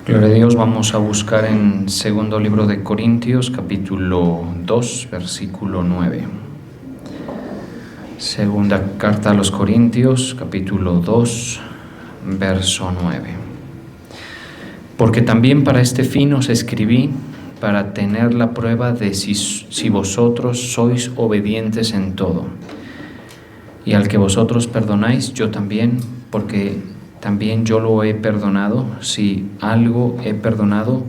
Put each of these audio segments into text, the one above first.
Gloria a Dios, vamos a buscar en segundo libro de Corintios, capítulo 2, versículo 9. Segunda carta a los Corintios, capítulo 2, verso 9. Porque también para este fin os escribí, para tener la prueba de si vosotros sois obedientes en todo. Y al que vosotros perdonáis, yo también, porque también yo lo he perdonado. Si algo he perdonado,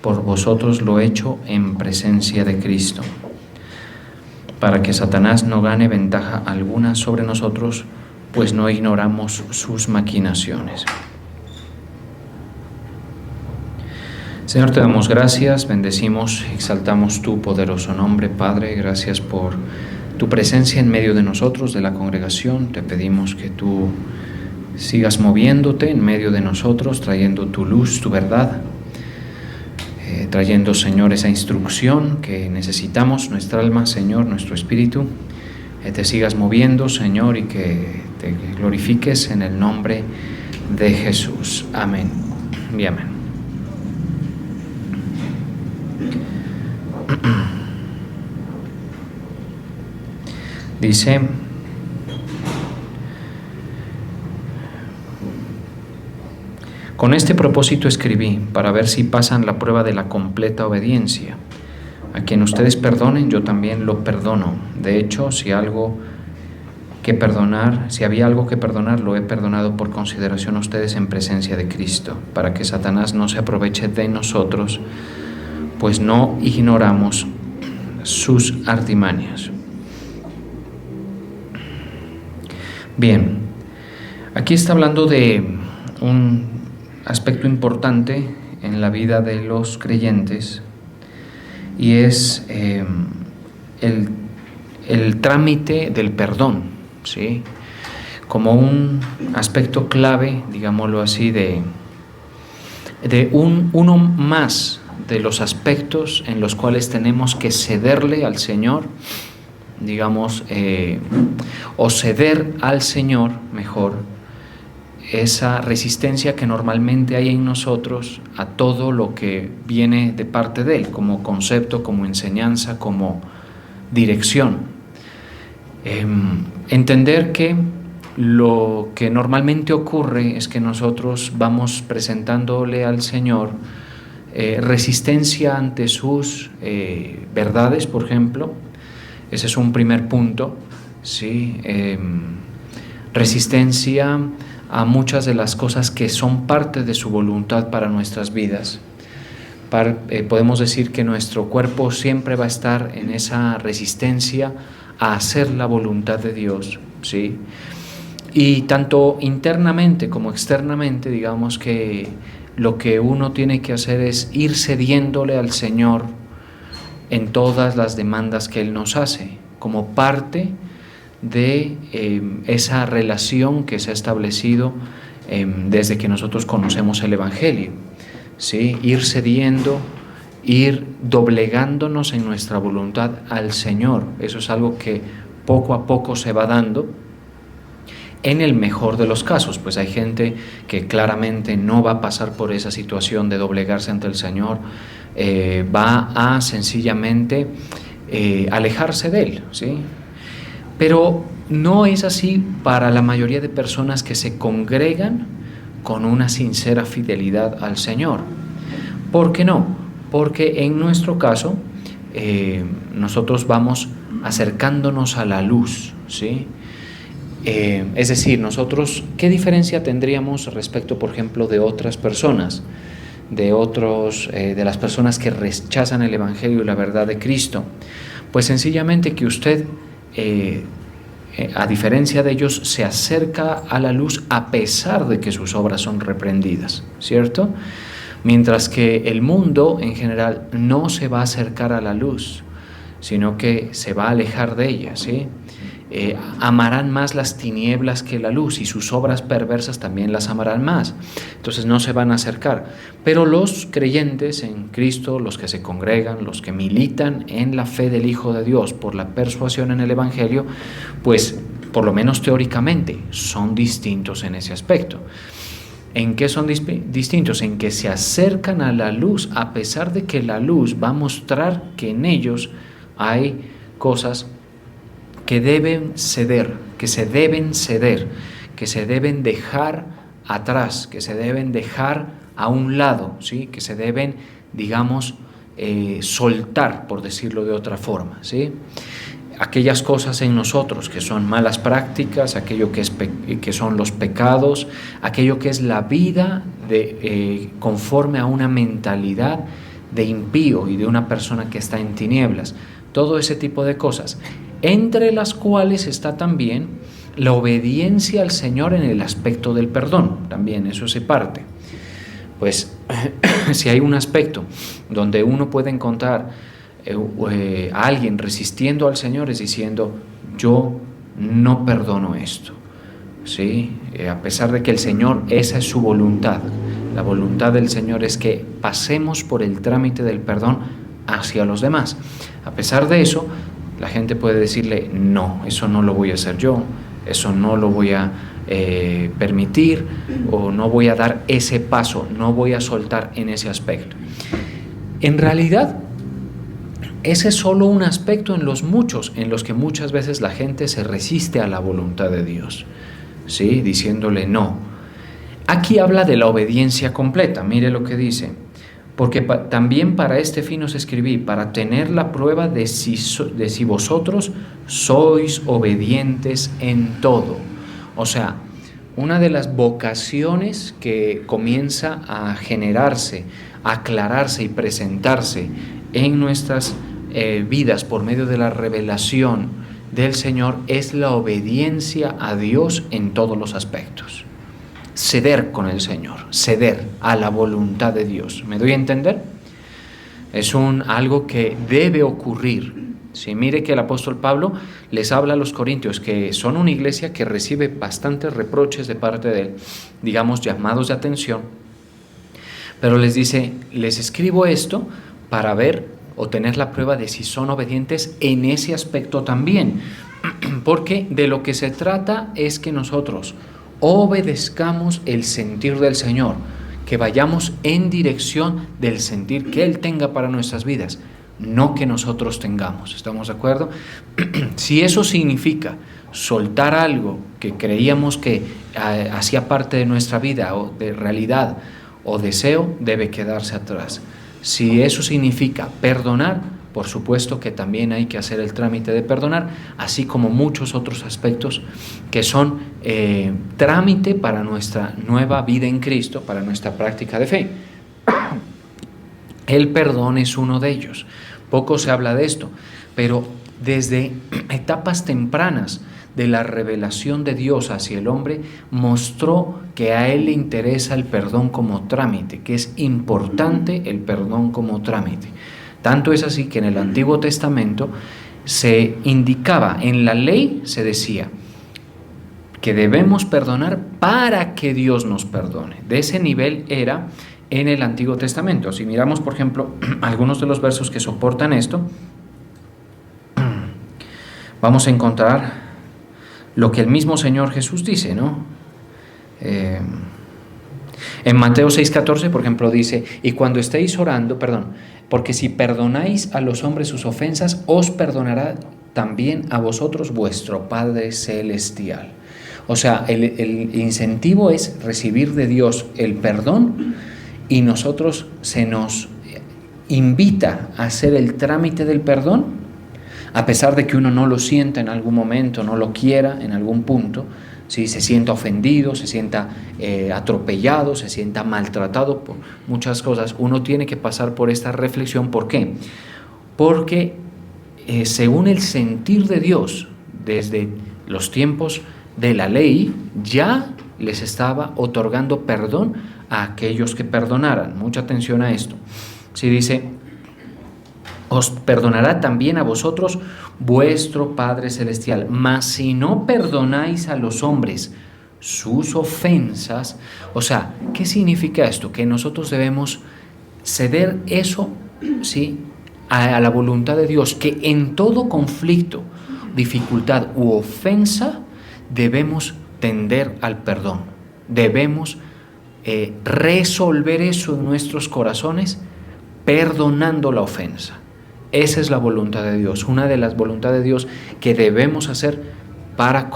por vosotros lo he hecho en presencia de Cristo, para que Satanás no gane ventaja alguna sobre nosotros, pues no ignoramos sus maquinaciones. Señor, te damos gracias, bendecimos, exaltamos tu poderoso nombre, Padre. Gracias por tu presencia en medio de nosotros, de la congregación. Te pedimos que tú sigas moviéndote en medio de nosotros, trayendo tu luz, tu verdad, trayendo, Señor, esa instrucción que necesitamos, nuestra alma, Señor, nuestro espíritu. Te sigas moviendo, Señor, y que te glorifiques en el nombre de Jesús. Amén y amén. Dice: con este propósito escribí, para ver si pasan la prueba de la completa obediencia. A quien ustedes perdonen, yo también lo perdono. De hecho, si había algo que perdonar, lo he perdonado por consideración a ustedes en presencia de Cristo, para que Satanás no se aproveche de nosotros, pues no ignoramos sus artimañas. Bien, aquí está hablando de un aspecto importante en la vida de los creyentes, y es el trámite del perdón, ¿sí? Como un aspecto clave, digámoslo así, de uno más de los aspectos en los cuales tenemos que cederle al Señor, digamos, o ceder al Señor, mejor, esa resistencia que normalmente hay en nosotros a todo lo que viene de parte de Él, como concepto, como enseñanza, como dirección. Entender que lo que normalmente ocurre es que nosotros vamos presentándole al Señor resistencia ante sus verdades, por ejemplo. Ese es un primer punto, ¿sí? Resistencia a muchas de las cosas que son parte de su voluntad para nuestras vidas. Podemos decir que nuestro cuerpo siempre va a estar en esa resistencia a hacer la voluntad de Dios, ¿sí? Y tanto internamente como externamente, digamos que lo que uno tiene que hacer es ir cediéndole al Señor en todas las demandas que Él nos hace, como parte de esa relación que se ha establecido desde que nosotros conocemos el Evangelio, ¿sí? Ir cediendo, ir doblegándonos en nuestra voluntad al Señor. Eso es algo que poco a poco se va dando. En el mejor de los casos, pues hay gente que claramente no va a pasar por esa situación de doblegarse ante el Señor, va a sencillamente alejarse de Él, ¿sí? Pero no es así para la mayoría de personas que se congregan con una sincera fidelidad al Señor. ¿Por qué no? Porque en nuestro caso nosotros vamos acercándonos a la luz, ¿sí? Es decir, nosotros, ¿qué diferencia tendríamos respecto, por ejemplo, de otras personas, de las personas que rechazan el Evangelio y la verdad de Cristo? Pues sencillamente que usted, a diferencia de ellos, se acerca a la luz a pesar de que sus obras son reprendidas, ¿cierto? Mientras que el mundo en general no se va a acercar a la luz, sino que se va a alejar de ella, ¿sí? Amarán más las tinieblas que la luz, y sus obras perversas también las amarán más. Entonces no se van a acercar. Pero los creyentes en Cristo, los que se congregan, los que militan en la fe del Hijo de Dios por la persuasión en el Evangelio, pues por lo menos teóricamente son distintos en ese aspecto. ¿En qué son distintos? En que se acercan a la luz, a pesar de que la luz va a mostrar que en ellos hay cosas que deben ceder, que se deben ceder, que se deben dejar atrás, que se deben dejar a un lado, ¿sí? Que se deben, digamos, soltar, por decirlo de otra forma, ¿sí? Aquellas cosas en nosotros que son malas prácticas, aquello que son los pecados, aquello que es la vida conforme a una mentalidad de impío y de una persona que está en tinieblas, todo ese tipo de cosas, entre las cuales está también la obediencia al Señor en el aspecto del perdón, también eso se parte. Pues si hay un aspecto donde uno puede encontrar a alguien resistiendo al Señor, es diciendo, yo no perdono esto, ¿sí? A pesar de que el Señor, esa es su voluntad. La voluntad del Señor es que pasemos por el trámite del perdón hacia los demás. A pesar de eso, la gente puede decirle, no, eso no lo voy a hacer yo, eso no lo voy a permitir, o no voy a dar ese paso, no voy a soltar en ese aspecto. En realidad, ese es solo un aspecto en los muchos, en los que muchas veces la gente se resiste a la voluntad de Dios, ¿sí? Diciéndole no. Aquí habla de la obediencia completa, mire lo que dice, porque también para este fin os escribí, para tener la prueba de si vosotros sois obedientes en todo. O sea, una de las vocaciones que comienza a generarse, a aclararse y presentarse en nuestras vidas por medio de la revelación del Señor es la obediencia a Dios en todos los aspectos. Ceder con el Señor, ceder a la voluntad de Dios. ¿Me doy a entender? Es algo que debe ocurrir. Sí, mire que el apóstol Pablo les habla a los corintios, que son una iglesia que recibe bastantes reproches de parte de él, digamos, llamados de atención, pero les dice, les escribo esto para ver o tener la prueba de si son obedientes en ese aspecto también, porque de lo que se trata es que nosotros obedezcamos el sentir del Señor, que vayamos en dirección del sentir que Él tenga para nuestras vidas, no que nosotros tengamos. ¿Estamos de acuerdo? Si eso significa soltar algo que creíamos que hacía parte de nuestra vida o de realidad o deseo, debe quedarse atrás. Si eso significa perdonar, por supuesto que también hay que hacer el trámite de perdonar, así como muchos otros aspectos que son trámite para nuestra nueva vida en Cristo, para nuestra práctica de fe. El perdón es uno de ellos. Poco se habla de esto, pero desde etapas tempranas de la revelación de Dios hacia el hombre, mostró que a Él le interesa el perdón como trámite, que es importante el perdón como trámite. Tanto es así que en el Antiguo Testamento se indicaba, en la ley se decía que debemos perdonar para que Dios nos perdone. De ese nivel era en el Antiguo Testamento. Si miramos, por ejemplo, algunos de los versos que soportan esto, vamos a encontrar lo que el mismo Señor Jesús dice, ¿no? En Mateo 6:14, por ejemplo, dice, y cuando estéis orando, porque si perdonáis a los hombres sus ofensas, os perdonará también a vosotros vuestro Padre Celestial. O sea, el incentivo es recibir de Dios el perdón, y nosotros se nos invita a hacer el trámite del perdón, a pesar de que uno no lo sienta en algún momento, no lo quiera en algún punto, ¿sí? Se sienta ofendido, se sienta atropellado, se sienta maltratado por muchas cosas. Uno tiene que pasar por esta reflexión. ¿Por qué? Porque según el sentir de Dios, desde los tiempos de la ley, ya les estaba otorgando perdón a aquellos que perdonaran. Mucha atención a esto. Si dice, os perdonará también a vosotros vuestro Padre Celestial. Mas si no perdonáis a los hombres sus ofensas, o sea, ¿qué significa esto? Que nosotros debemos ceder eso, ¿sí?, a la voluntad de Dios, que en todo conflicto, dificultad u ofensa debemos tender al perdón. Debemos resolver eso en nuestros corazones perdonando la ofensa. Esa es la voluntad de Dios, una de las voluntades de Dios que debemos hacer para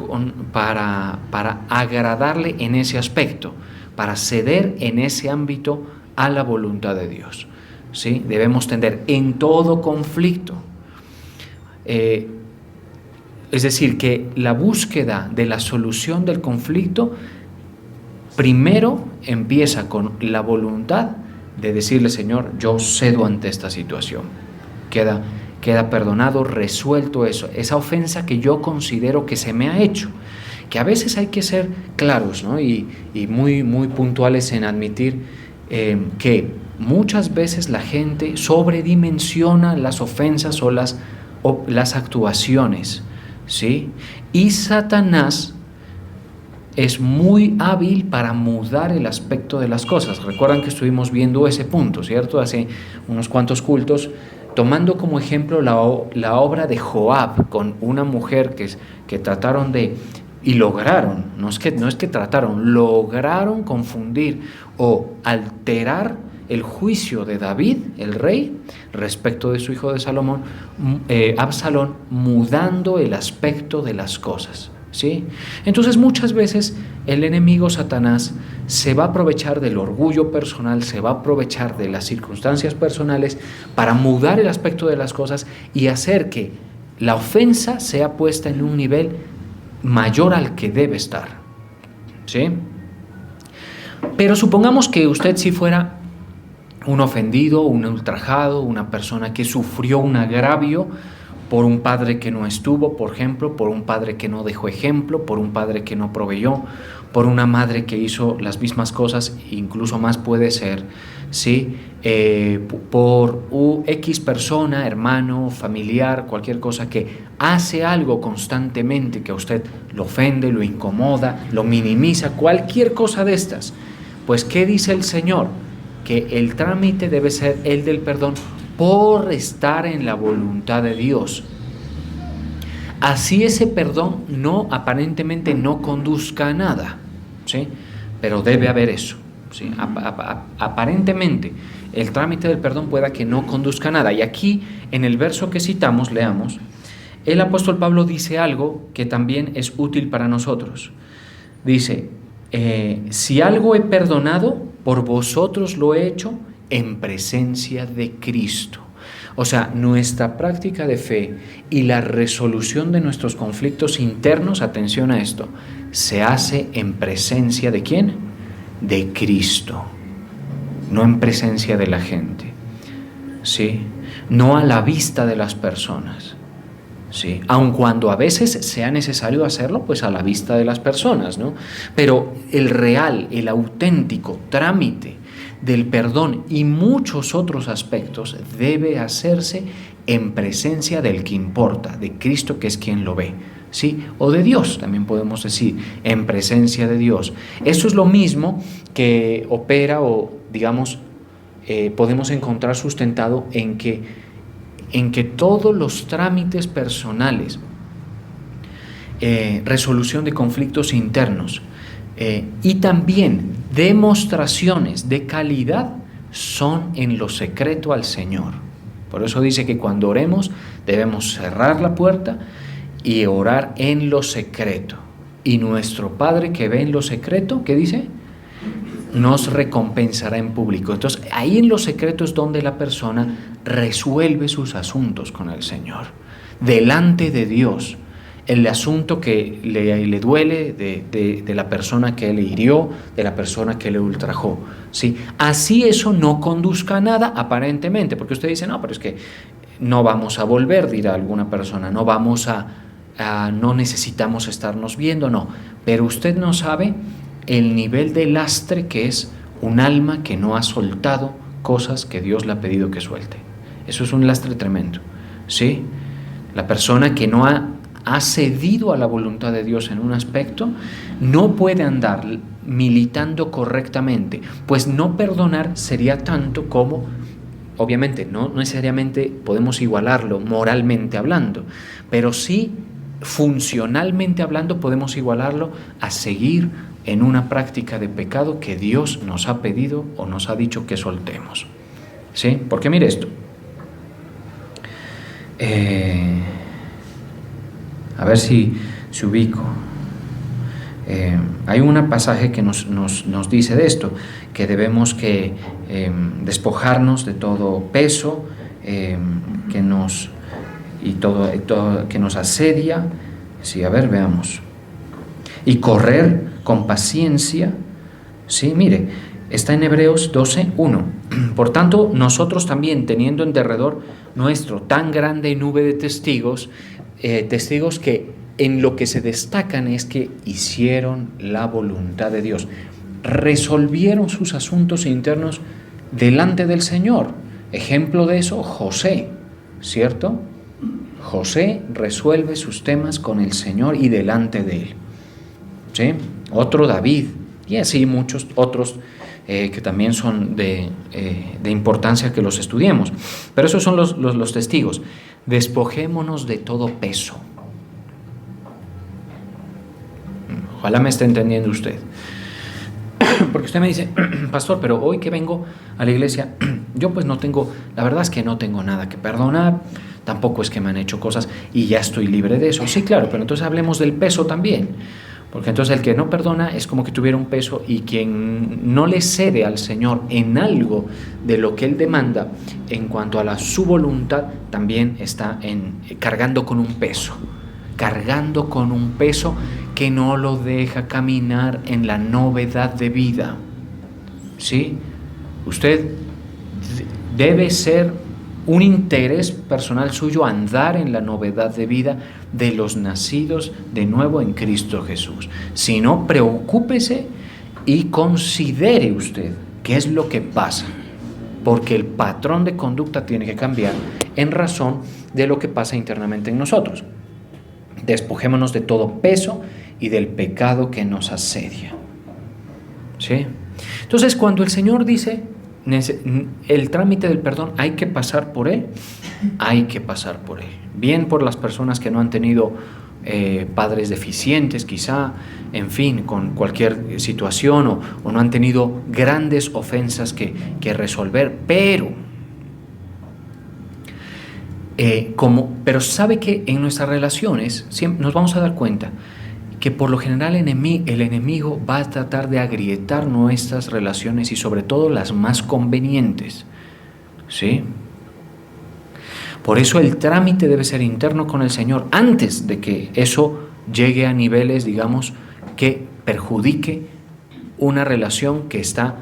agradarle en ese aspecto, para ceder en ese ámbito a la voluntad de Dios. ¿Sí? Debemos tender en todo conflicto. Es decir, que la búsqueda de la solución del conflicto primero empieza con la voluntad de decirle: Señor, yo cedo ante esta situación. Queda perdonado, resuelto esa ofensa que yo considero que se me ha hecho. Que a veces hay que ser claros, ¿no? y muy, muy puntuales en admitir que muchas veces la gente sobredimensiona las ofensas o las actuaciones, ¿sí? Y Satanás es muy hábil para mudar el aspecto de las cosas. Recuerdan que estuvimos viendo ese punto, ¿cierto? Hace unos cuantos cultos, tomando como ejemplo la obra de Joab con una mujer que trataron de, y lograron, no es que trataron, lograron confundir o alterar el juicio de David, el rey, respecto de su hijo de Salomón, Absalón, mudando el aspecto de las cosas. ¿Sí? Entonces muchas veces el enemigo Satanás se va a aprovechar del orgullo personal, se va a aprovechar de las circunstancias personales para mudar el aspecto de las cosas y hacer que la ofensa sea puesta en un nivel mayor al que debe estar. ¿Sí? Pero supongamos que usted sí fuera un ofendido, un ultrajado, una persona que sufrió un agravio por un padre que no estuvo, por ejemplo, por un padre que no dejó ejemplo, por un padre que no proveyó, por una madre que hizo las mismas cosas, incluso más puede ser, ¿sí? Por X persona, hermano, familiar, cualquier cosa que hace algo constantemente que a usted lo ofende, lo incomoda, lo minimiza, cualquier cosa de estas. Pues, ¿qué dice el Señor? Que el trámite debe ser el del perdón por estar en la voluntad de Dios. Así ese perdón aparentemente no conduzca a nada, ¿sí? Pero debe haber eso, ¿sí? Aparentemente el trámite del perdón pueda que no conduzca a nada. Y aquí en el verso que citamos, leamos, el apóstol Pablo dice algo que también es útil para nosotros. Dice: si algo he perdonado, por vosotros lo he hecho en presencia de Cristo. O sea, nuestra práctica de fe y la resolución de nuestros conflictos internos, atención a esto, se hace en presencia ¿de quién? De Cristo, no en presencia de la gente, ¿sí? No a la vista de las personas, ¿sí? Aun cuando a veces sea necesario hacerlo, pues a la vista de las personas, ¿no? Pero el real, el auténtico trámite del perdón y muchos otros aspectos debe hacerse en presencia del que importa, de Cristo, que es quien lo ve, ¿sí? O de Dios, también podemos decir, en presencia de Dios. Eso es lo mismo que opera o, digamos, podemos encontrar sustentado en que todos los trámites personales, resolución de conflictos internos, y también demostraciones de calidad son en lo secreto al Señor. Por eso dice que cuando oremos debemos cerrar la puerta y orar en lo secreto. Y nuestro Padre que ve en lo secreto, ¿qué dice? Nos recompensará en público. Entonces ahí en lo secreto es donde la persona resuelve sus asuntos con el Señor, delante de Dios. El asunto que le duele de la persona que le hirió, de la persona que le ultrajó, ¿sí? Así eso no conduzca a nada aparentemente, porque usted dice: no, pero es que no vamos a volver, dirá alguna persona, no necesitamos estarnos viendo, no. Pero usted no sabe el nivel de lastre que es un alma que no ha soltado cosas que Dios le ha pedido que suelte. Eso es un lastre tremendo, ¿sí? La persona que no ha cedido a la voluntad de Dios en un aspecto, no puede andar militando correctamente, pues no perdonar sería tanto como, obviamente no necesariamente podemos igualarlo moralmente hablando, pero sí funcionalmente hablando podemos igualarlo a seguir en una práctica de pecado que Dios nos ha pedido o nos ha dicho que soltemos. ¿Sí? Porque mire esto. A ver si ubico. Hay un pasaje que nos dice de esto, que debemos que despojarnos de todo peso que nos asedia. Sí, a ver, veamos. Y correr con paciencia. Sí, mire, está en Hebreos 12:1. Por tanto, nosotros también, teniendo en derredor nuestro tan grande nube de testigos que en lo que se destacan es que hicieron la voluntad de Dios, resolvieron sus asuntos internos delante del Señor. Ejemplo de eso, José, ¿cierto? José resuelve sus temas con el Señor y delante de Él. ¿Sí? Otro David, y así muchos otros que también son de importancia que los estudiemos. Pero esos son los testigos. Despojémonos de todo peso. Ojalá me esté entendiendo usted. Porque usted me dice, pastor, pero hoy que vengo a la iglesia, yo pues no tengo, la verdad es que no tengo nada que perdonar, tampoco es que me han hecho cosas y ya estoy libre de eso. Sí, claro, pero entonces hablemos del peso también. Porque entonces el que no perdona es como que tuviera un peso, y quien no le cede al Señor en algo de lo que Él demanda en cuanto a su voluntad, también está cargando con un peso que no lo deja caminar en la novedad de vida. ¿Sí? Usted debe ser un interés personal suyo andar en la novedad de vida de los nacidos de nuevo en Cristo Jesús. Si no, preocúpese y considere usted qué es lo que pasa, porque el patrón de conducta tiene que cambiar en razón de lo que pasa internamente en nosotros. Despojémonos de todo peso y del pecado que nos asedia. ¿Sí? Entonces, cuando el Señor dice el trámite del perdón, hay que pasar por él, bien por las personas que no han tenido padres deficientes quizá, en fin, con cualquier situación, o no han tenido grandes ofensas que resolver, pero sabe que en nuestras relaciones siempre nos vamos a dar cuenta que por lo general el enemigo va a tratar de agrietar nuestras relaciones, y sobre todo las más convenientes. ¿Sí? Por eso el trámite debe ser interno con el Señor, antes de que eso llegue a niveles, digamos, que perjudique una relación que está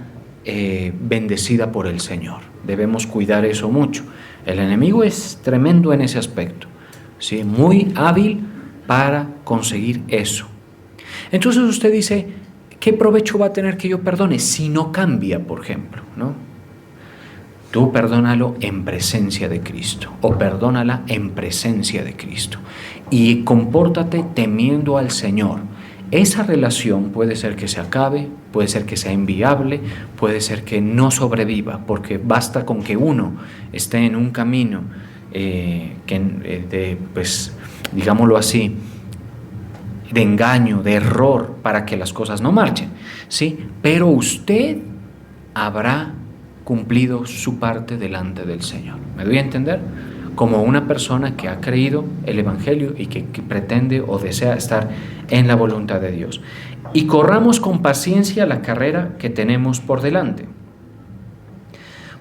bendecida por el Señor. Debemos cuidar eso mucho. El enemigo es tremendo en ese aspecto, ¿sí? Muy hábil para conseguir eso. Entonces usted dice, ¿qué provecho va a tener que yo perdone si no cambia, por ejemplo, ¿no? Tú perdónalo en presencia de Cristo, o perdónala en presencia de Cristo, y compórtate temiendo al Señor. Esa relación puede ser que se acabe, puede ser que sea inviable, puede ser que no sobreviva, porque basta con que uno esté en un camino digámoslo así, de engaño, de error, para que las cosas no marchen, ¿sí? Pero usted habrá cumplido su parte delante del Señor. ¿Me doy a entender? Como una persona que ha creído el Evangelio y que pretende o desea estar en la voluntad de Dios. Y corramos con paciencia la carrera que tenemos por delante.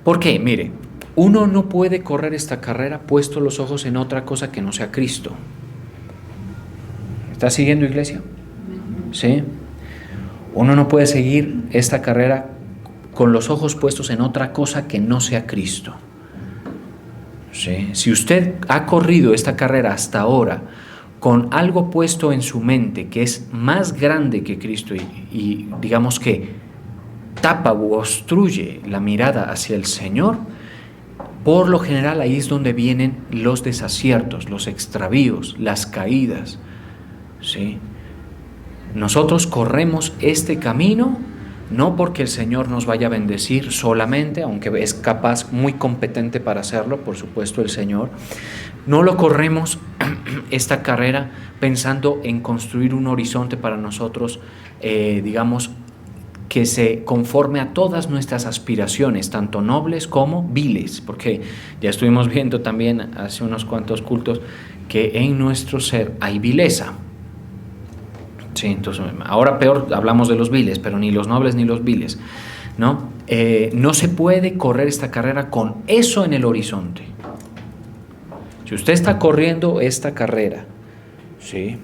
¿Por qué? Mire, uno no puede correr esta carrera puesto los ojos en otra cosa que no sea Cristo. ¿Está siguiendo, iglesia? ¿Sí? Uno no puede seguir esta carrera con los ojos puestos en otra cosa que no sea Cristo. ¿Sí? Si usted ha corrido esta carrera hasta ahora con algo puesto en su mente que es más grande que Cristo y digamos que tapa u obstruye la mirada hacia el Señor, por lo general ahí es donde vienen los desaciertos, los extravíos, las caídas. ¿Sí? Nosotros corremos este camino no porque el Señor nos vaya a bendecir solamente, aunque es capaz, muy competente para hacerlo, por supuesto el Señor. No lo corremos esta carrera pensando en construir un horizonte para nosotros, digamos, que se conforme a todas nuestras aspiraciones, tanto nobles como viles, porque ya estuvimos viendo también hace unos cuantos cultos que en nuestro ser hay vileza. Sí, entonces ahora peor hablamos de los viles, pero ni los nobles ni los viles, ¿no? No se puede correr esta carrera con eso en el horizonte. Si usted está corriendo esta carrera, ¿sí?,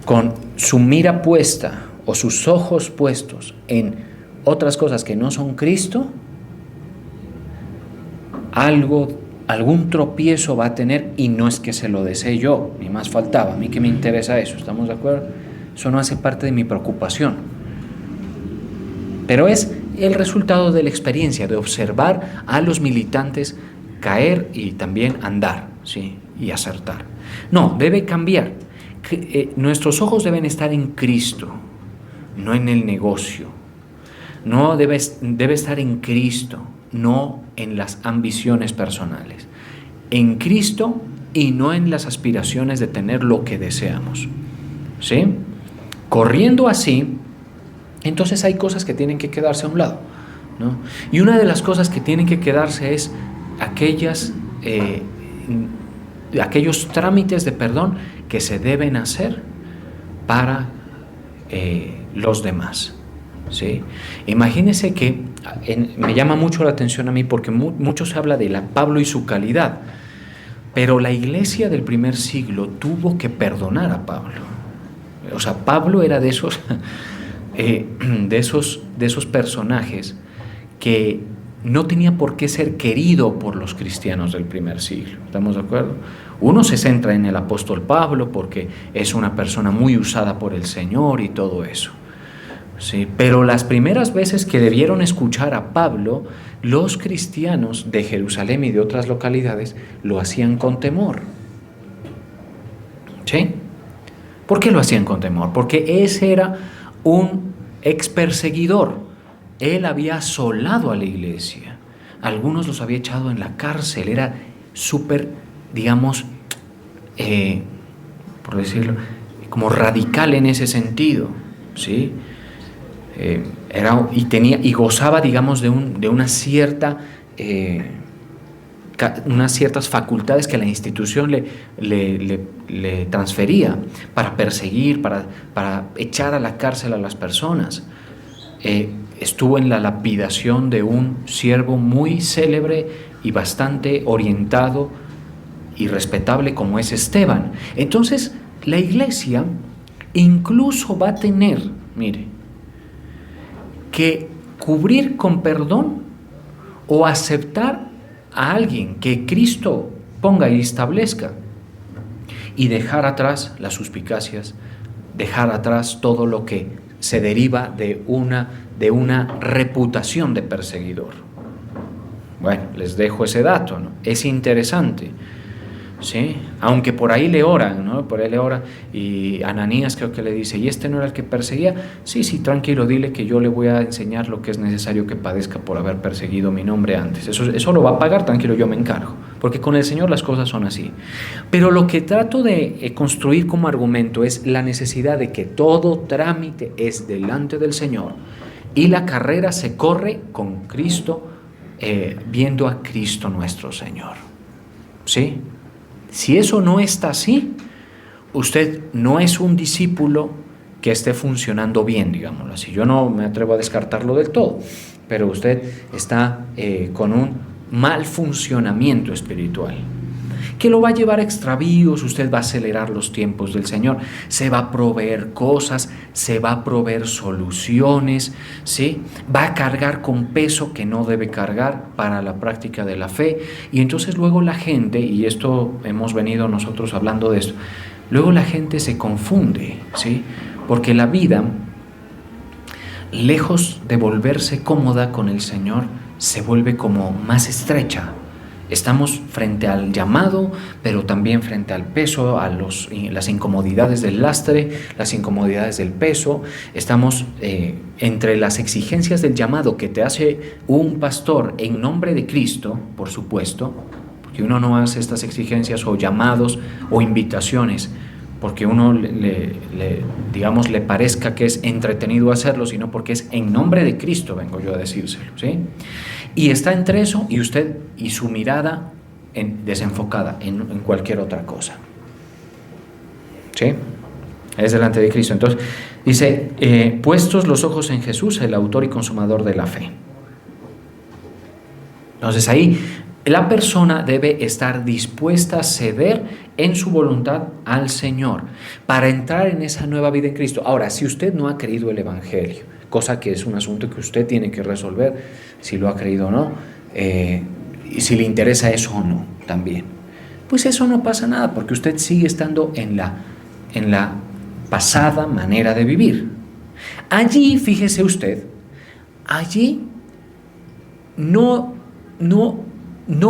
con su mira puesta o sus ojos puestos en otras cosas que no son Cristo, algún tropiezo va a tener, y no es que se lo desee yo, ni más faltaba, a mí que me interesa eso, ¿estamos de acuerdo? Eso no hace parte de mi preocupación, pero es el resultado de la experiencia, de observar a los militantes caer y también andar, ¿sí?, y acertar. No, debe cambiar. Nuestros ojos deben estar en Cristo, no en el negocio. No debe estar en Cristo, no en las ambiciones personales. En Cristo y no en las aspiraciones de tener lo que deseamos. ¿Sí? Corriendo así, entonces hay cosas que tienen que quedarse a un lado, ¿no? Y una de las cosas que tienen que quedarse es aquellos trámites de perdón que se deben hacer para los demás, ¿sí? Imagínense que me llama mucho la atención a mí porque mucho se habla de Pablo y su calidad, pero la iglesia del primer siglo tuvo que perdonar a Pablo. O sea, Pablo era de esos personajes que no tenía por qué ser querido por los cristianos del primer siglo. ¿Estamos de acuerdo? Uno se centra en el apóstol Pablo porque es una persona muy usada por el Señor y todo eso. Sí, pero las primeras veces que debieron escuchar a Pablo, los cristianos de Jerusalén y de otras localidades lo hacían con temor. ¿Sí? ¿Por qué lo hacían con temor? Porque ese era un ex perseguidor. Él había asolado a la iglesia. Algunos los había echado en la cárcel. Era súper, digamos, por decirlo, como radical en ese sentido, ¿sí? Y gozaba, digamos, de unas ciertas facultades que la institución le transfería para perseguir, para echar a la cárcel a las personas. Estuvo en la lapidación de un siervo muy célebre y bastante orientado y respetable como es Esteban. Entonces, la iglesia incluso va a tener, mire, que cubrir con perdón o aceptar a alguien que Cristo ponga y establezca y dejar atrás las suspicacias, dejar atrás todo lo que se deriva de una reputación de perseguidor. Bueno, les dejo ese dato, ¿no? Es interesante, ¿sí? Aunque por ahí le oran, ¿no? Por ahí le ora, y Ananías creo que le dice, ¿y este no era el que perseguía? Sí, tranquilo, dile que yo le voy a enseñar lo que es necesario que padezca por haber perseguido mi nombre antes. Eso lo va a pagar, tranquilo, yo me encargo. Porque con el Señor las cosas son así. Pero lo que trato de construir como argumento es la necesidad de que todo trámite es delante del Señor y la carrera se corre con Cristo, viendo a Cristo nuestro Señor. ¿Sí? Si eso no está así, usted no es un discípulo que esté funcionando bien, digámoslo así. Yo no me atrevo a descartarlo del todo, pero usted está con un mal funcionamiento espiritual, que lo va a llevar a extravíos. Usted va a acelerar los tiempos del Señor, se va a proveer cosas, se va a proveer soluciones, ¿sí? Va a cargar con peso que no debe cargar para la práctica de la fe, y entonces luego la gente, y esto hemos venido nosotros hablando de esto, luego la gente se confunde, ¿sí? Porque la vida, lejos de volverse cómoda con el Señor, se vuelve como más estrecha Estamos frente al llamado, pero también frente al peso, a las incomodidades del lastre, las incomodidades del peso. Estamos entre las exigencias del llamado que te hace un pastor en nombre de Cristo, por supuesto, porque uno no hace estas exigencias o llamados o invitaciones porque uno le parezca que es entretenido hacerlo, sino porque es en nombre de Cristo, vengo yo a decírselo, ¿sí? Y está entre eso y usted y su mirada desenfocada en cualquier otra cosa, ¿sí? Es delante de Cristo. Entonces dice, puestos los ojos en Jesús, el autor y consumador de la fe. Entonces ahí la persona debe estar dispuesta a ceder en su voluntad al Señor para entrar en esa nueva vida en Cristo. Ahora, si usted no ha creído el Evangelio, cosa que es un asunto que usted tiene que resolver, si lo ha creído o no, y si le interesa eso o no también, pues eso no pasa nada, porque usted sigue estando en la pasada manera de vivir. Allí, fíjese usted, allí no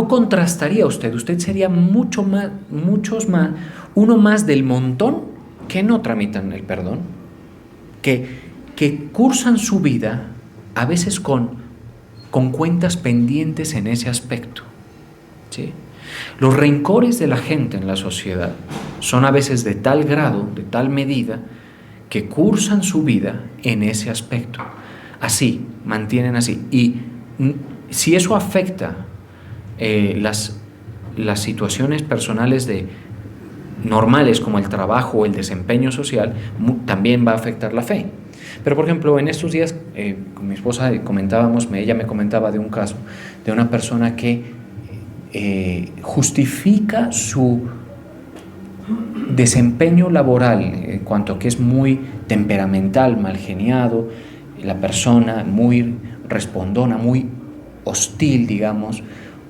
contrastaría usted sería uno más del montón que no tramitan el perdón, que cursan su vida a veces con cuentas pendientes en ese aspecto, ¿sí? Los rencores de la gente en la sociedad son a veces de tal grado, de tal medida, que cursan su vida en ese aspecto. Así, mantienen así. Y si eso afecta las situaciones personales normales como el trabajo o el desempeño social, también va a afectar la fe. Pero por ejemplo, en estos días con mi esposa ella me comentaba de un caso de una persona que justifica su desempeño laboral en cuanto a que es muy temperamental, mal geniado, la persona muy respondona, muy hostil, digamos,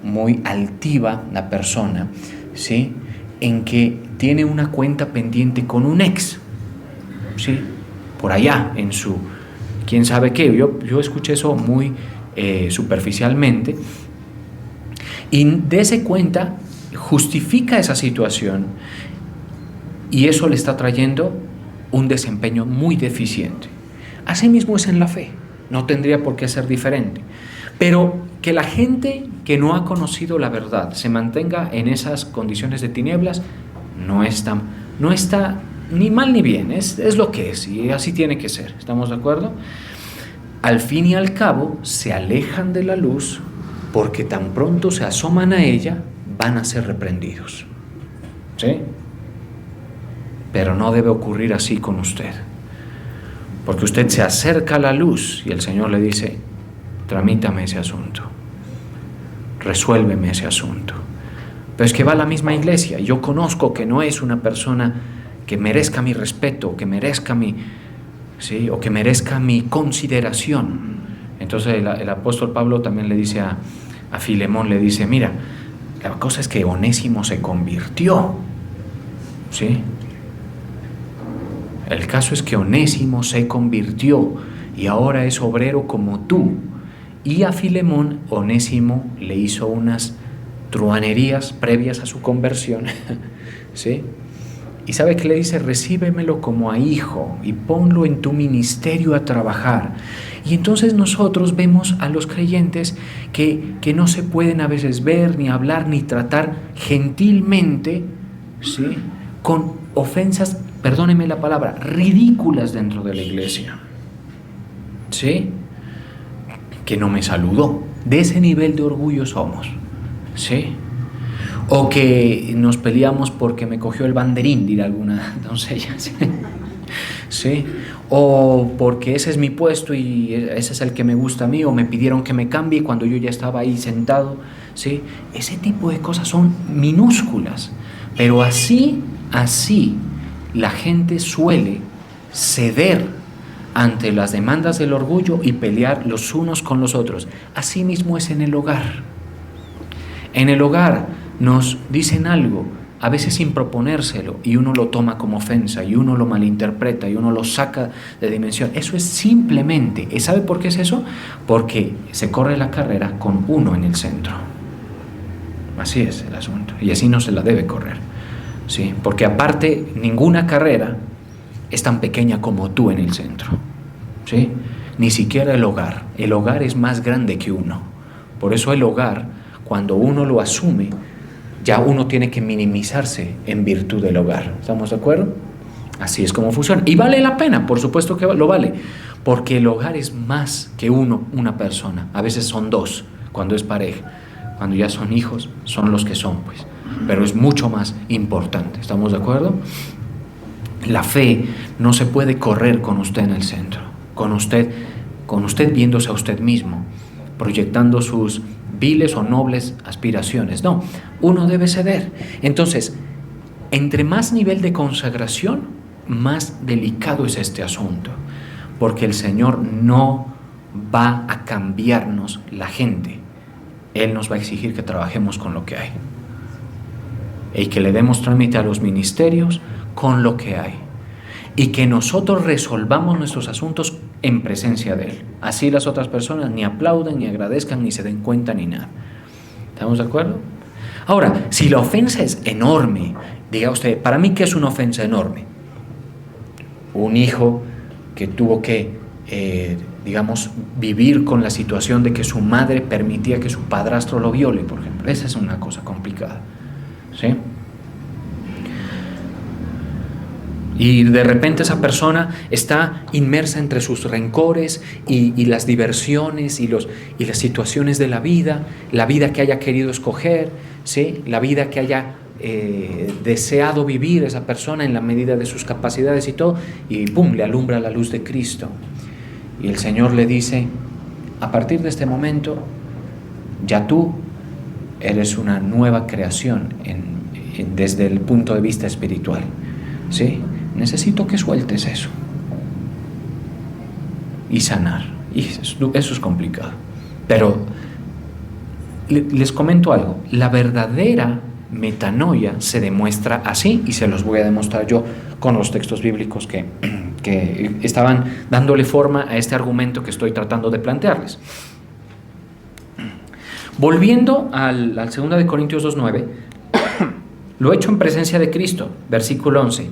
muy altiva la persona, ¿sí? En que tiene una cuenta pendiente con un ex, ¿sí? Por allá, en su quién sabe qué. Yo escuché eso muy superficialmente, y dése cuenta, justifica esa situación, y eso le está trayendo un desempeño muy deficiente. Asimismo es en la fe, no tendría por qué ser diferente. Pero que la gente que no ha conocido la verdad se mantenga en esas condiciones de tinieblas no está ni mal ni bien, es lo que es, y así tiene que ser. ¿Estamos de acuerdo? Al fin y al cabo se alejan de la luz, porque tan pronto se asoman a ella van a ser reprendidos, ¿sí? Pero no debe ocurrir así con usted, porque usted se acerca a la luz y el Señor le dice: tramítame ese asunto, resuélveme ese asunto. Pero es que va a la misma iglesia, yo conozco que no es una persona que merezca mi respeto, que merezca ¿sí? O que merezca mi consideración. Entonces el apóstol Pablo también le dice a Filemón, le dice: mira, la cosa es que Onésimo se convirtió, ¿sí? El caso es que Onésimo se convirtió y ahora es obrero como tú. Y a Filemón, Onésimo le hizo unas truhanerías previas a su conversión, ¿sí? Y ¿sabe qué le dice? Recíbemelo como a hijo y ponlo en tu ministerio a trabajar. Y entonces nosotros vemos a los creyentes que no se pueden a veces ver, ni hablar, ni tratar gentilmente, ¿sí? Con ofensas, perdóneme la palabra, ridículas dentro de la iglesia, ¿sí? Que no me saludó. De ese nivel de orgullo somos, ¿sí? O que nos peleamos porque me cogió el banderín, dirá alguna doncella, ¿sí? ¿Sí? O porque ese es mi puesto y ese es el que me gusta a mí, o me pidieron que me cambie cuando yo ya estaba ahí sentado, ¿sí? Ese tipo de cosas son minúsculas, pero así la gente suele ceder ante las demandas del orgullo y pelear los unos con los otros. Así mismo es en el hogar. En el hogar nos dicen algo, a veces sin proponérselo, y uno lo toma como ofensa, y uno lo malinterpreta, y uno lo saca de dimensión. Eso es simplemente, ¿sabe por qué es eso? Porque se corre la carrera con uno en el centro. Así es el asunto. Y así no se la debe correr. ¿Sí? Porque aparte, ninguna carrera es tan pequeña como tú en el centro. ¿Sí? Ni siquiera el hogar. El hogar es más grande que uno. Por eso el hogar, cuando uno lo asume, ya uno tiene que minimizarse en virtud del hogar. ¿Estamos de acuerdo? Así es como funciona. Y vale la pena, por supuesto que lo vale. Porque el hogar es más que una persona. A veces son dos, cuando es pareja. Cuando ya son hijos, son los que son, pues. Pero es mucho más importante. ¿Estamos de acuerdo? La fe no se puede correr con usted en el centro. Con usted viéndose a usted mismo, proyectando sus viles o nobles aspiraciones. No, uno debe ceder. Entonces, entre más nivel de consagración, más delicado es este asunto. Porque el Señor no va a cambiarnos la gente. Él nos va a exigir que trabajemos con lo que hay. Y que le demos trámite a los ministerios con lo que hay. Y que nosotros resolvamos nuestros asuntos en presencia de Él. Así las otras personas ni aplaudan, ni agradezcan, ni se den cuenta, ni nada. ¿Estamos de acuerdo? Ahora, si la ofensa es enorme, diga usted, ¿para mí qué es una ofensa enorme? Un hijo que tuvo que, vivir con la situación de que su madre permitía que su padrastro lo viole, por ejemplo. Esa es una cosa complicada. ¿Sí? Y de repente esa persona está inmersa entre sus rencores y las diversiones y las situaciones de la vida que haya querido escoger, ¿sí? La vida que haya deseado vivir esa persona en la medida de sus capacidades y todo, y ¡pum!, le alumbra la luz de Cristo. Y el Señor le dice, a partir de este momento, ya tú eres una nueva creación desde el punto de vista espiritual, ¿sí? Necesito que sueltes eso y sanar. Y eso es complicado. Pero les comento algo. La verdadera metanoia se demuestra así, y se los voy a demostrar yo con los textos bíblicos que estaban dándole forma a este argumento que estoy tratando de plantearles. Volviendo al 2 de Corintios 2:9, lo hecho en presencia de Cristo, versículo 11,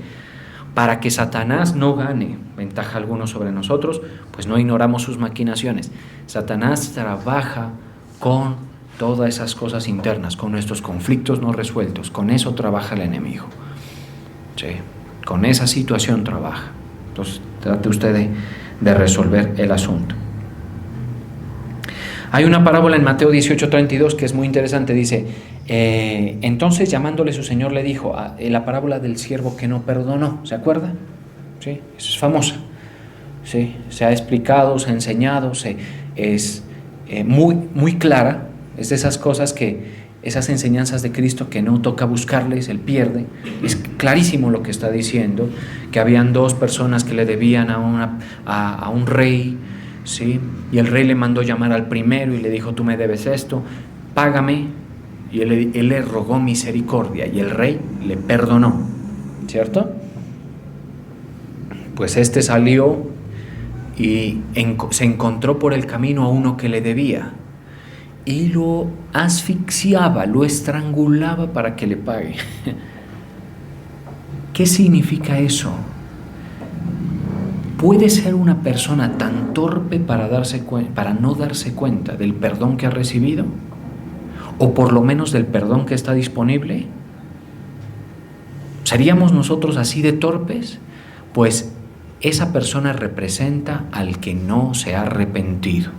para que Satanás no gane ventaja alguna sobre nosotros, pues no ignoramos sus maquinaciones. Satanás trabaja con todas esas cosas internas, con nuestros conflictos no resueltos. Con eso trabaja el enemigo. Sí, con esa situación trabaja. Entonces, trate usted de resolver el asunto. Hay una parábola en Mateo 18:32 que es muy interesante. Dice, entonces llamándole su señor le dijo, la parábola del siervo que no perdonó, ¿se acuerda? Sí, es famosa. Sí, se ha explicado, se ha enseñado, es muy, muy clara. Es de esas cosas esas enseñanzas de Cristo que no toca buscarles, él pierde. Es clarísimo lo que está diciendo, que habían dos personas que le debían a un rey, ¿sí? Y el rey le mandó llamar al primero y le dijo, tú me debes esto, págame. Y él le rogó misericordia y el rey le perdonó, ¿cierto? Pues este salió y se encontró por el camino a uno que le debía y lo asfixiaba, lo estrangulaba para que le pague. ¿Qué significa eso? ¿Puede ser una persona tan torpe para no darse cuenta del perdón que ha recibido? ¿O por lo menos del perdón que está disponible? ¿Seríamos nosotros así de torpes? Pues esa persona representa al que no se ha arrepentido,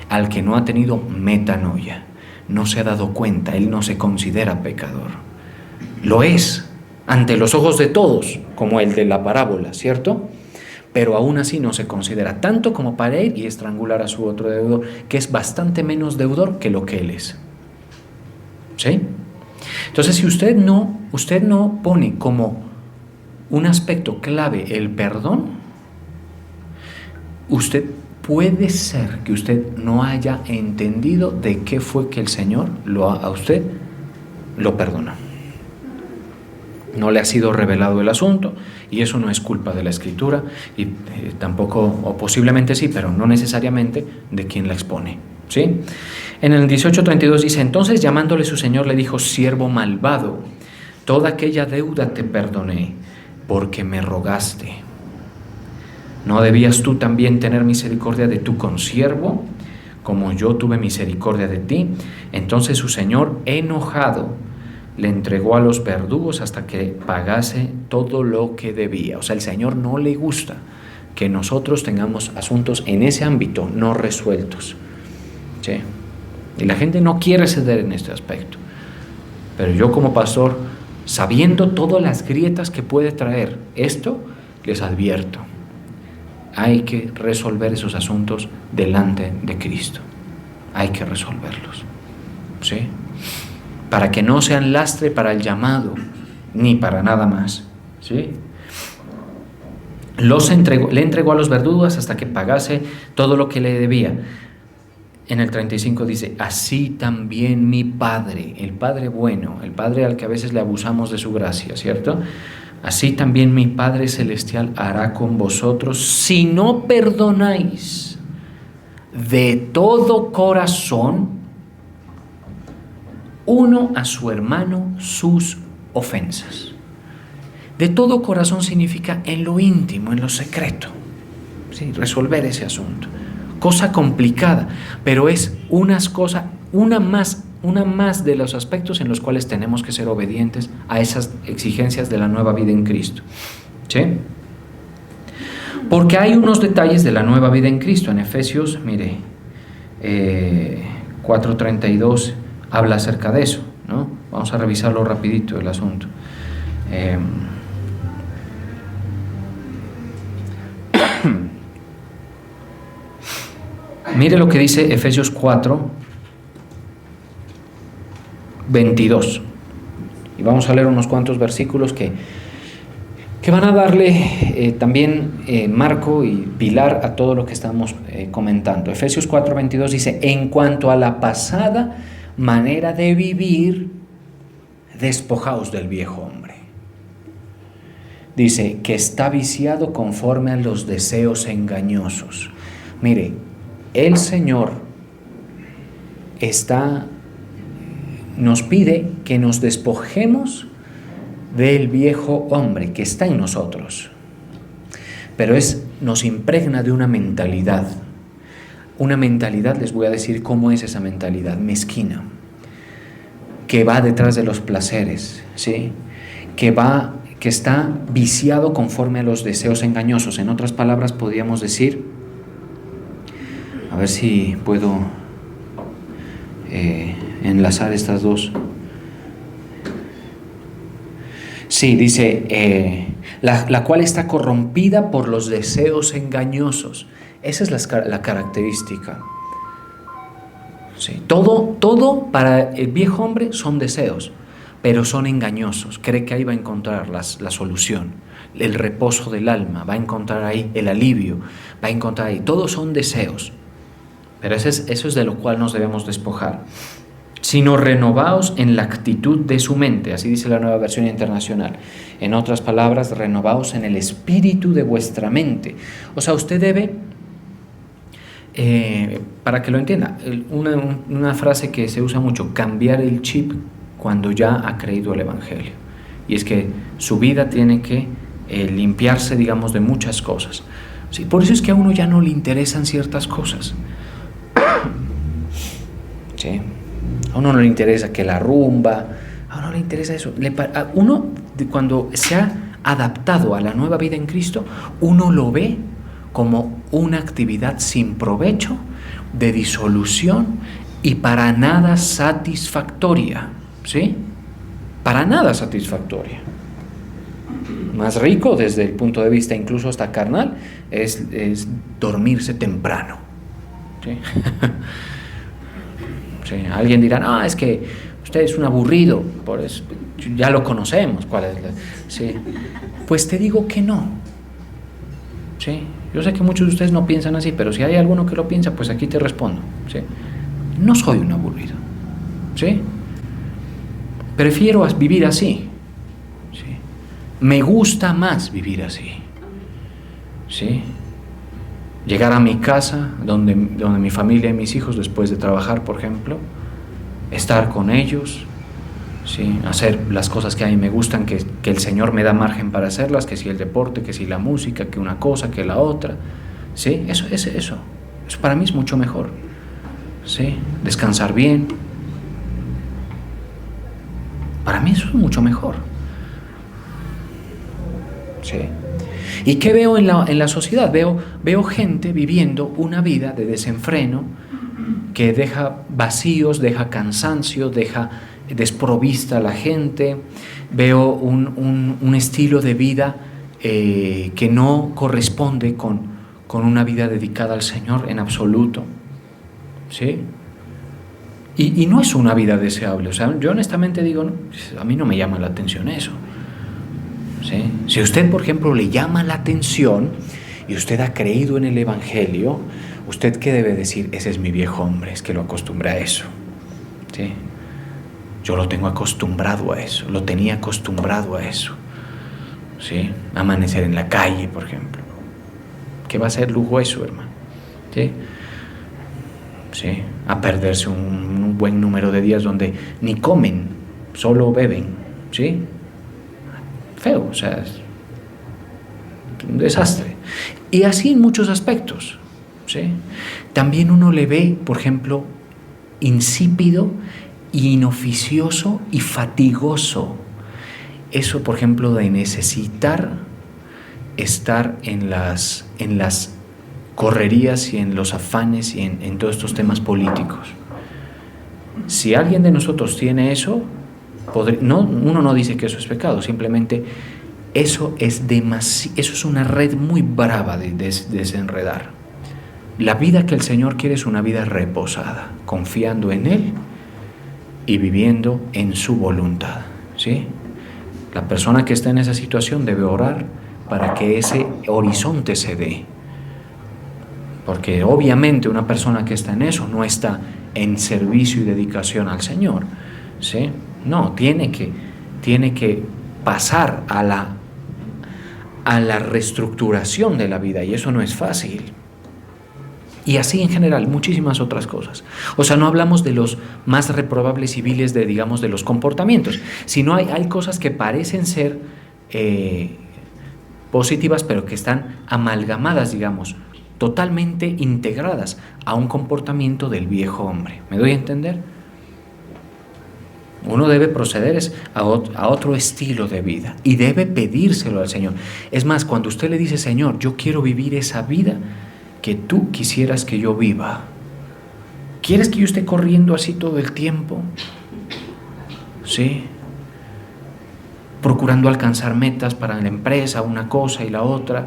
al que no ha tenido metanoia, no se ha dado cuenta, él no se considera pecador. Lo es ante los ojos de todos, como el de la parábola, ¿cierto? Pero aún así no se considera tanto como para ir y estrangular a su otro deudor, que es bastante menos deudor que lo que él es. ¿Sí? Entonces, si usted no pone como un aspecto clave el perdón, puede ser que usted no haya entendido de qué fue que el Señor a usted lo perdonó. No le ha sido revelado el asunto, y eso no es culpa de la Escritura, y tampoco, o posiblemente sí, pero no necesariamente de quien la expone. ¿Sí? En el 18:32 dice, entonces llamándole su señor le dijo, siervo malvado, toda aquella deuda te perdoné, porque me rogaste. ¿No debías tú también tener misericordia de tu consiervo, como yo tuve misericordia de ti? Entonces su señor, enojado, le entregó a los verdugos hasta que pagase todo lo que debía. O sea, el Señor no le gusta que nosotros tengamos asuntos en ese ámbito no resueltos. ¿Sí? Y la gente no quiere ceder en este aspecto. Pero yo como pastor, sabiendo todas las grietas que puede traer esto, les advierto, hay que resolver esos asuntos delante de Cristo. Hay que resolverlos. ¿Sí? Para que no sean lastre para el llamado, ni para nada más. ¿Sí? Le entregó a los verdugos hasta que pagase todo lo que le debía. En el 35 dice, así también mi Padre, el Padre bueno, el Padre al que a veces le abusamos de su gracia, ¿cierto? Así también mi Padre Celestial hará con vosotros si no perdonáis de todo corazón uno a su hermano sus ofensas. De todo corazón significa en lo íntimo, en lo secreto. ¿Sí? Resolver ese asunto. Cosa complicada, pero es una más de los aspectos en los cuales tenemos que ser obedientes a esas exigencias de la nueva vida en Cristo. ¿Sí? Porque hay unos detalles de la nueva vida en Cristo. En Efesios, 4:32 habla acerca de eso, ¿no? Vamos a revisarlo rapidito el asunto. Mire lo que dice Efesios 4:22. Y vamos a leer unos cuantos versículos que van a darle también marco y pilar a todo lo que estamos comentando. Efesios 4:22 dice, en cuanto a la pasada manera de vivir, despojaos del viejo hombre. Dice que está viciado conforme a los deseos engañosos. Mire, el Señor nos pide que nos despojemos del viejo hombre que está en nosotros, pero nos impregna de una mentalidad. Una mentalidad, les voy a decir cómo es esa mentalidad, mezquina, que va detrás de los placeres, ¿sí? que está viciado conforme a los deseos engañosos. En otras palabras, podríamos decir, a ver si puedo enlazar estas dos. Sí, dice, la cual está corrompida por los deseos engañosos. Esa es la característica. Sí, todo para el viejo hombre son deseos, pero son engañosos. Cree que ahí va a encontrar la solución, el reposo del alma, va a encontrar ahí el alivio, va a encontrar ahí. Todos son deseos, pero eso es de lo cual nos debemos despojar. Sino renovaos en la actitud de su mente, así dice la Nueva Versión Internacional. En otras palabras, renovaos en el espíritu de vuestra mente. O sea, usted debe, para que lo entienda, una frase que se usa mucho, cambiar el chip cuando ya ha creído el Evangelio. Y es que su vida tiene que limpiarse, digamos, de muchas cosas. Sí, por eso es que a uno ya no le interesan ciertas cosas. Sí. A uno no le interesa que la rumba, a uno no le interesa eso. Uno, cuando se ha adaptado a la nueva vida en Cristo, uno lo ve como una actividad sin provecho, de disolución y para nada satisfactoria. ¿Sí? Para nada satisfactoria. Más rico desde el punto de vista incluso hasta carnal es dormirse temprano. ¿Sí? Sí, alguien dirá, no, es que usted es un aburrido, por eso ya lo conocemos. ¿Cuál es sí. Pues te digo que no. Sí, yo sé que muchos de ustedes no piensan así, pero si hay alguno que lo piensa, pues aquí te respondo. ¿Sí? No soy un aburrido. ¿Sí? Prefiero vivir así. ¿Sí? Me gusta más vivir así. ¿Sí? Llegar a mi casa, donde mi familia y mis hijos, después de trabajar, por ejemplo, estar con ellos, ¿sí? Hacer las cosas que a mí me gustan, que el Señor me da margen para hacerlas, que si el deporte, que si la música, que una cosa, que la otra, ¿sí? Eso para mí es mucho mejor, ¿sí? Descansar bien, para mí eso es mucho mejor, ¿sí? ¿Y qué veo en la sociedad? Veo gente viviendo una vida de desenfreno que deja vacíos, deja cansancio, deja desprovista a la gente. Veo un estilo de vida que no corresponde con una vida dedicada al Señor en absoluto, ¿sí? Y no es una vida deseable. O sea, yo honestamente digo, no, a mí no me llama la atención eso, ¿sí? Si a usted, por ejemplo, le llama la atención y usted ha creído en el Evangelio, ¿usted qué debe decir? Ese es mi viejo hombre, es que lo acostumbré a eso, ¿sí? Yo lo tengo acostumbrado a eso, lo tenía acostumbrado a eso, ¿sí? Amanecer en la calle, por ejemplo. ¿Qué va a ser lujo eso, hermano? ¿Sí? ¿Sí? A perderse un buen número de días donde ni comen, solo beben, ¿sí? Feo, o sea, es un desastre. Y así en muchos aspectos, ¿sí? También uno le ve, por ejemplo, insípido, inoficioso y fatigoso. Eso, por ejemplo, de necesitar estar en las correrías y en los afanes y en todos estos temas políticos. Si alguien de nosotros tiene eso, uno no dice que eso es pecado, simplemente eso es una red muy brava de desenredar. La vida que el Señor quiere es una vida reposada, confiando en Él y viviendo en su voluntad, ¿sí? La persona que está en esa situación debe orar para que ese horizonte se dé. Porque obviamente una persona que está en eso no está en servicio y dedicación al Señor, ¿sí? No, tiene que pasar a la reestructuración de la vida, y eso no es fácil. Y así en general, muchísimas otras cosas. O sea, no hablamos de los más reprobables y viles de los comportamientos, sino hay cosas que parecen ser positivas, pero que están amalgamadas, totalmente integradas a un comportamiento del viejo hombre. ¿Me doy a entender? Uno debe proceder a otro estilo de vida y debe pedírselo al Señor. Es más, cuando usted le dice, Señor, yo quiero vivir esa vida que tú quisieras que yo viva. ¿Quieres que yo esté corriendo así todo el tiempo? ¿Sí? Procurando alcanzar metas para la empresa, una cosa y la otra.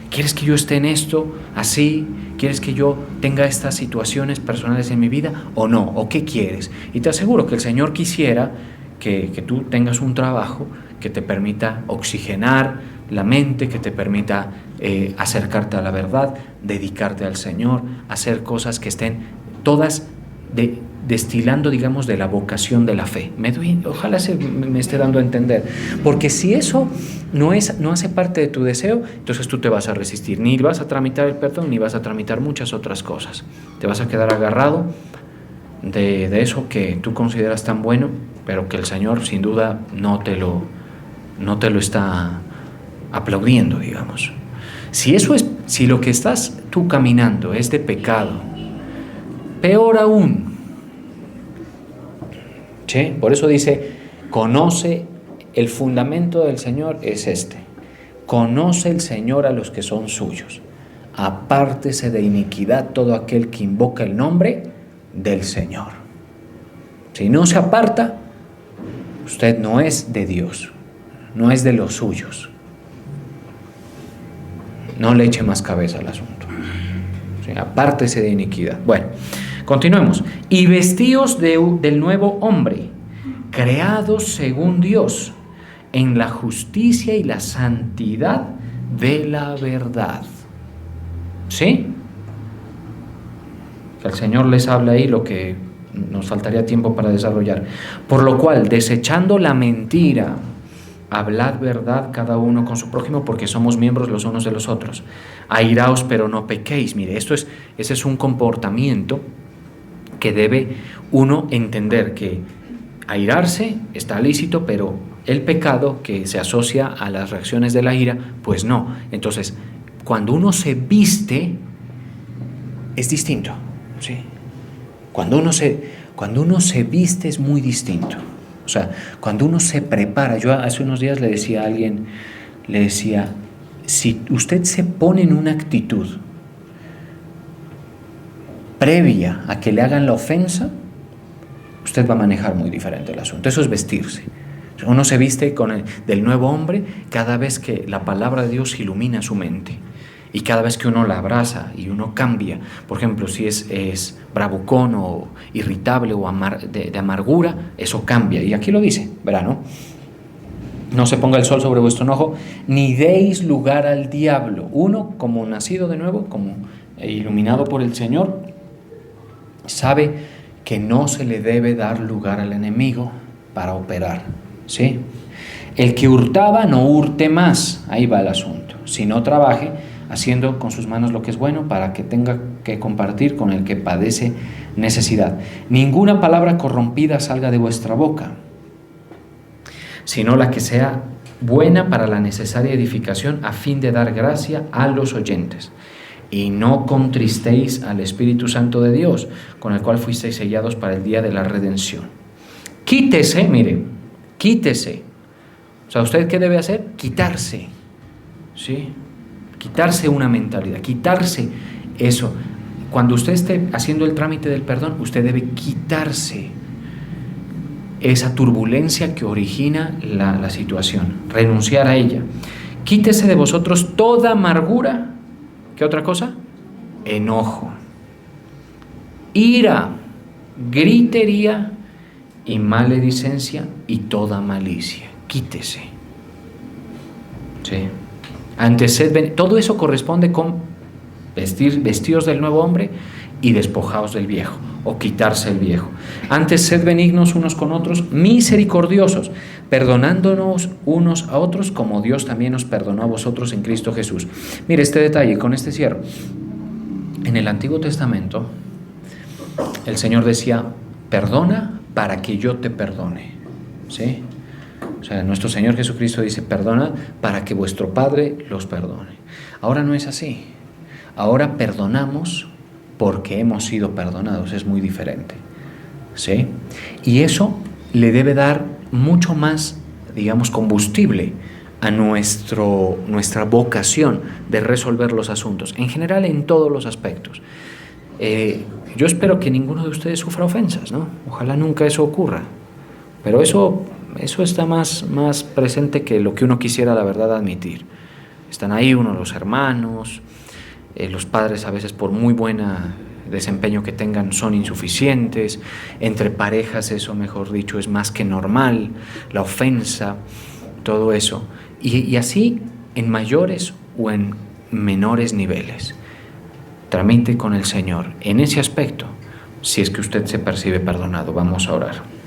¿Quieres que yo esté en esto así? ¿Quieres que yo tenga estas situaciones personales en mi vida o no? ¿O qué quieres? Y te aseguro que el Señor quisiera que tú tengas un trabajo que te permita oxigenar la mente, que te permita acercarte a la verdad, dedicarte al Señor, hacer cosas que estén todas destilando, de la vocación de la fe. Ojalá me esté dando a entender, porque si eso no hace parte de tu deseo, entonces tú te vas a resistir, ni vas a tramitar el perdón, ni vas a tramitar muchas otras cosas. Te vas a quedar agarrado de eso que tú consideras tan bueno, pero que el Señor sin duda no te lo está aplaudiendo, Si lo que estás tú caminando es de pecado, peor aún, ¿sí? Por eso dice, conoce, el fundamento del Señor es este: conoce el Señor a los que son suyos, apártese de iniquidad todo aquel que invoca el nombre del Señor. Si no se aparta, usted no es de Dios, no es de los suyos. No le eche más cabeza al asunto. ¿Sí? Apártese de iniquidad. Bueno, continuemos. Y vestíos del nuevo hombre, creados según Dios, en la justicia y la santidad de la verdad. ¿Sí? Que el Señor les habla ahí lo que nos faltaría tiempo para desarrollar. Por lo cual, desechando la mentira, hablad verdad cada uno con su prójimo, porque somos miembros los unos de los otros. Airaos, pero no pequéis. Mire, ese es un comportamiento que debe uno entender, que airarse está lícito, pero el pecado que se asocia a las reacciones de la ira, pues no. Entonces, cuando uno se viste, es distinto, ¿sí? Cuando uno se viste es muy distinto. O sea, cuando uno se prepara, yo hace unos días le decía a alguien, si usted se pone en una actitud previa a que le hagan la ofensa, usted va a manejar muy diferente el asunto. Eso es vestirse. Uno se viste del nuevo hombre cada vez que la palabra de Dios ilumina su mente. Y cada vez que uno la abraza y uno cambia, por ejemplo, si es bravucón o irritable o de amargura, eso cambia. Y aquí lo dice, verá, ¿no? No se ponga el sol sobre vuestro enojo, ni deis lugar al diablo. Uno, como nacido de nuevo, como iluminado por el Señor, sabe que no se le debe dar lugar al enemigo para operar, ¿sí? El que hurtaba, no hurte más. Ahí va el asunto. Si no trabaje haciendo con sus manos lo que es bueno, para que tenga que compartir con el que padece necesidad. Ninguna palabra corrompida salga de vuestra boca, sino la que sea buena para la necesaria edificación, a fin de dar gracia a los oyentes. Y no contristéis al Espíritu Santo de Dios, con el cual fuisteis sellados para el día de la redención. Quítese, mire, quítese. O sea, ¿usted qué debe hacer? Quitarse, ¿sí? Quitarse una mentalidad, quitarse eso. Cuando usted esté haciendo el trámite del perdón, usted debe quitarse esa turbulencia que origina la situación, renunciar a ella. Quítese de vosotros toda amargura. ¿Qué otra cosa? Enojo, ira, gritería y maledicencia y toda malicia. Quítese. Sí. Todo eso corresponde con vestidos del nuevo hombre y despojaos del viejo, o quitarse el viejo. Antes sed benignos unos con otros, misericordiosos, perdonándonos unos a otros como Dios también os perdonó a vosotros en Cristo Jesús. Mire este detalle, con este cierro. En el Antiguo Testamento el Señor decía, perdona para que yo te perdone, ¿sí? O sea, nuestro Señor Jesucristo dice, perdona para que vuestro Padre los perdone. Ahora no es así. Ahora perdonamos porque hemos sido perdonados. Es muy diferente, ¿sí? Y eso le debe dar mucho más, digamos, combustible a nuestra vocación de resolver los asuntos. En general, en todos los aspectos. Yo espero que ninguno de ustedes sufra ofensas, ¿no? Ojalá nunca eso ocurra. Pero eso está más presente que lo que uno quisiera, la verdad, admitir. Están ahí los hermanos, los padres a veces por muy buen desempeño que tengan son insuficientes, entre parejas eso, mejor dicho, es más que normal, la ofensa, todo eso. Y así en mayores o en menores niveles. Tramite con el Señor en ese aspecto, si es que usted se percibe perdonado. Vamos a orar.